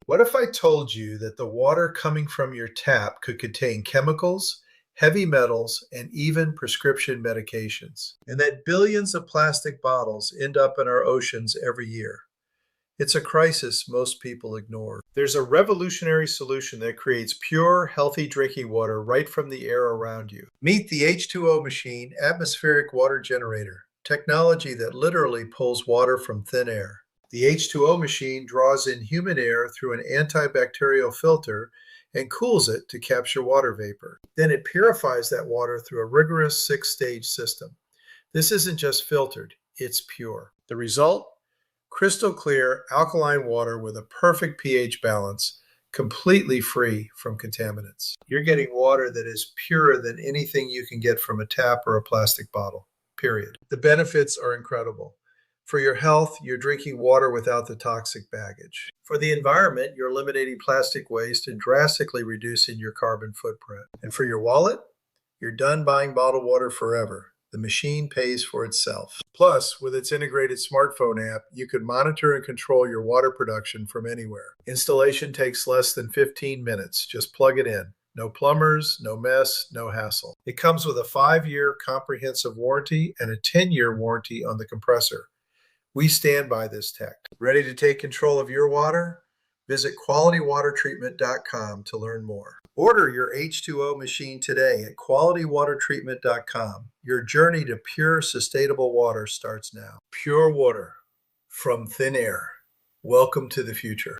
What if I told you that the water coming from your tap could contain chemicals, heavy metals, and even prescription medications? And that billions of plastic bottles end up in our oceans every year. It's a crisis most people ignore. There's a revolutionary solution that creates pure, healthy drinking water right from the air around you. Meet the H2O Machine atmospheric water generator, technology that literally pulls water from thin air. The H2O machine draws in humid air through an antibacterial filter and cools it to capture water vapor. Then it purifies that water through a rigorous 6-stage system. This isn't just filtered, it's pure. The result? Crystal clear, alkaline water with a perfect pH balance, completely free from contaminants. You're getting water that is purer than anything you can get from a tap or a plastic bottle, period. The benefits are incredible. For your health, you're drinking water without the toxic baggage. For the environment, you're eliminating plastic waste and drastically reducing your carbon footprint. And for your wallet, you're done buying bottled water forever. The machine pays for itself. Plus, with its integrated smartphone app, you can monitor and control your water production from anywhere. Installation takes less than 15 minutes. Just plug it in. No plumbers, no mess, no hassle. It comes with a 5-year comprehensive warranty and a 10-year warranty on the compressor. We stand by this tech. Ready to take control of your water? Visit qualitywatertreatment.com to learn more. Order your H2O machine today at qualitywatertreatment.com. Your journey to pure, sustainable water starts now. Pure water from thin air. Welcome to the future.